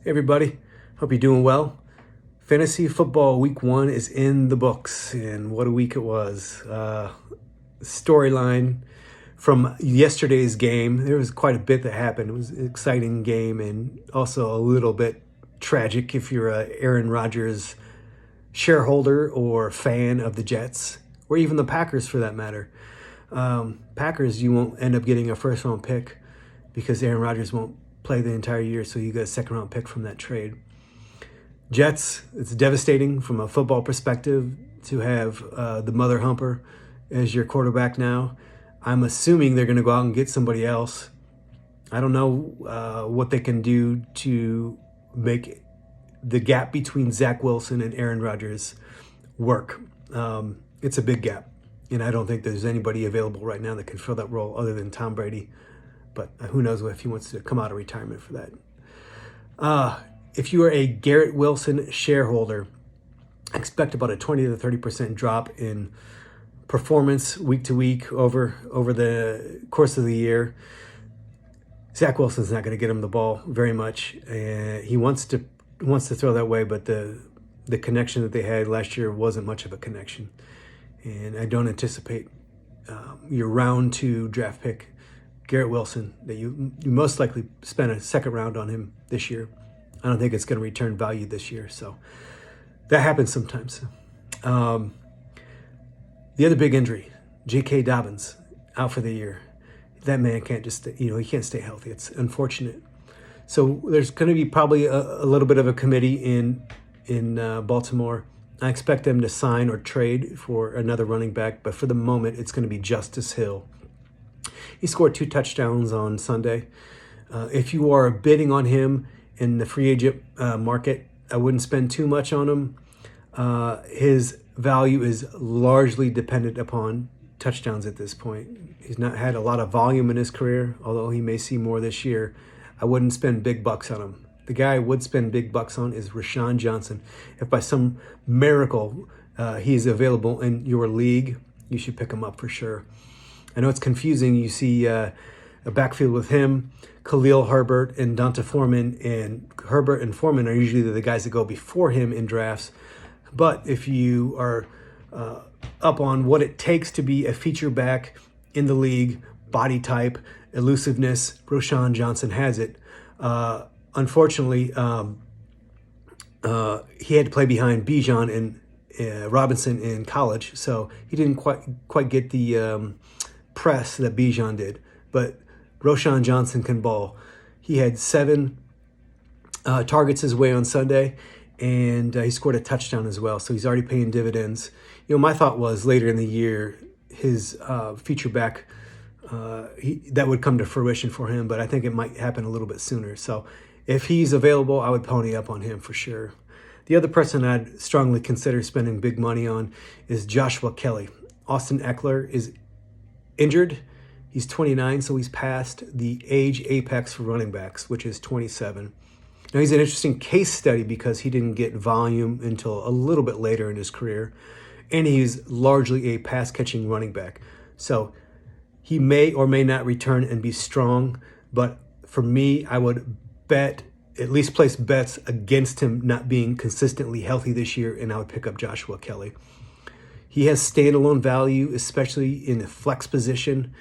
Hey everybody, hope you're doing well. Fantasy football week 1 is in the books, and what a week it was. Storyline from yesterday's game, there was quite a bit that happened. It was an exciting game and also a little bit tragic if you're a Aaron Rodgers shareholder or fan of the Jets, or even the Packers for that matter. Packers, you won't end up getting a first round pick because Aaron Rodgers won't play the entire year, so you get a second round pick from that trade. Jets, it's devastating from a football perspective to have the mother humper as your quarterback now. I'm assuming they're going to go out and get somebody else. I don't know what they can do to make the gap between Zach Wilson and Aaron Rodgers work. It's a big gap, and I don't think there's anybody available right now that can fill that role other than Tom Brady. But who knows if he wants to come out of retirement for that. If you are a Garrett Wilson shareholder, expect about a 20 to 30% drop in performance week to week over the course of the year. Zach Wilson's not going to get him the ball very much. He wants to throw that way, but the connection that they had last year wasn't much of a connection. And I don't anticipate your round 2 draft pick, Garrett Wilson, that you most likely spend a second round on him this year. I don't think it's going to return value this year. So that happens sometimes. The other big injury, J.K. Dobbins, out for the year. That man can't he can't stay healthy. It's unfortunate. So there's going to be probably a little bit of a committee in Baltimore. I expect them to sign or trade for another running back, but for the moment, it's going to be Justice Hill. He scored 2 touchdowns on Sunday. If you are bidding on him in the free agent market, I wouldn't spend too much on him. His value is largely dependent upon touchdowns at this point. He's not had a lot of volume in his career, although he may see more this year. I wouldn't spend big bucks on him. The guy I would spend big bucks on is Rashawn Johnson. If by some miracle he's available in your league, you should pick him up for sure. I know it's confusing. You see a backfield with him, Khalil Herbert, and Donta Foreman, and Herbert and Foreman are usually the guys that go before him in drafts. But if you are up on what it takes to be a feature back in the league, body type, elusiveness, Rashawn Johnson has it. Unfortunately, he had to play behind Bijan and Robinson in college, so he didn't quite get the press that Bijan did. But Rashawn Johnson can ball. He had 7 targets his way on Sunday, and he scored a touchdown as well. So he's already paying dividends. My thought was later in the year, his feature back, that would come to fruition for him, but I think it might happen a little bit sooner. So if he's available, I would pony up on him for sure. The other person I'd strongly consider spending big money on is Joshua Kelly. Austin Eckler is injured. He's 29, so he's past the age apex for running backs, which is 27. Now, he's an interesting case study because he didn't get volume until a little bit later in his career, and he's largely a pass-catching running back. So he may or may not return and be strong, but for me, I would at least place bets against him not being consistently healthy this year, and I would pick up Joshua Kelly. He has standalone value, especially in the flex position.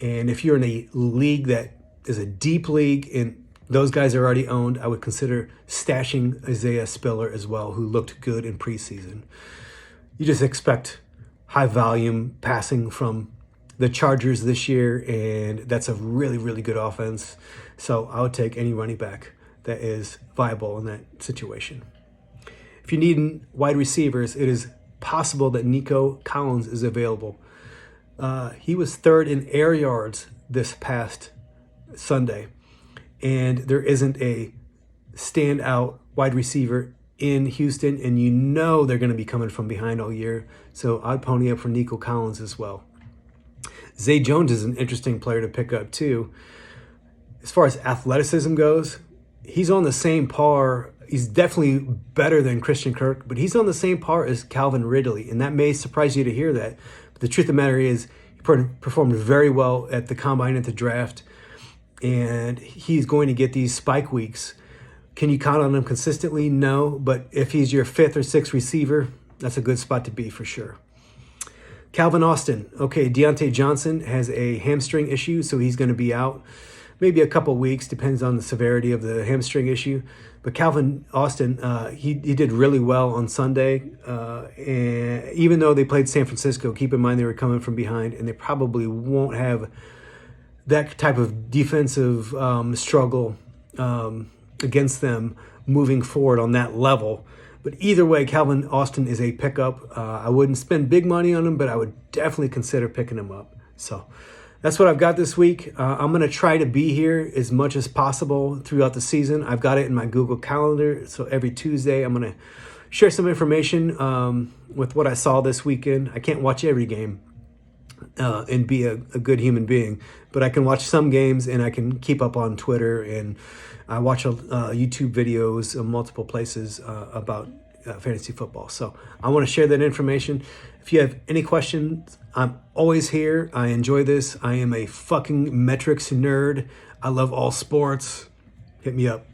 And if you're in a league that is a deep league and those guys are already owned, I would consider stashing Isaiah Spiller as well, who looked good in preseason. You just expect high volume passing from the Chargers this year, and that's a really, really good offense. So I would take any running back that is viable in that situation. If you need wide receivers, it is possible that Nico Collins is available. He was 3rd in air yards this past Sunday, and there isn't a standout wide receiver in Houston, and they're going to be coming from behind all year, so I'd pony up for Nico Collins as well. Zay Jones is an interesting player to pick up too. As far as athleticism goes, he's on the same par. He's definitely better than Christian Kirk, but he's on the same par as Calvin Ridley, and that may surprise you to hear that. But the truth of the matter is, he performed very well at the combine, at the draft, and he's going to get these spike weeks Can you count on him consistently? No, but if he's your fifth or sixth receiver, that's a good spot to be for sure. Calvin Austin. Okay, Deontay Johnson has a hamstring issue, so he's going to be out maybe a couple weeks, depends on the severity of the hamstring issue. But Calvin Austin, he did really well on Sunday. And even though they played San Francisco, keep in mind they were coming from behind, and they probably won't have that type of defensive struggle against them moving forward on that level. But either way, Calvin Austin is a pickup. I wouldn't spend big money on him, but I would definitely consider picking him up. So that's what I've got this week. I'm going to try to be here as much as possible throughout the season. I've got it in my Google Calendar. So every Tuesday, I'm going to share some information with what I saw this weekend. I can't watch every game and be a good human being, but I can watch some games and I can keep up on Twitter, and I watch YouTube videos in multiple places about fantasy football. So I want to share that information. If you have any questions, I'm always here. I enjoy this. I am a fucking metrics nerd. I love all sports. Hit me up.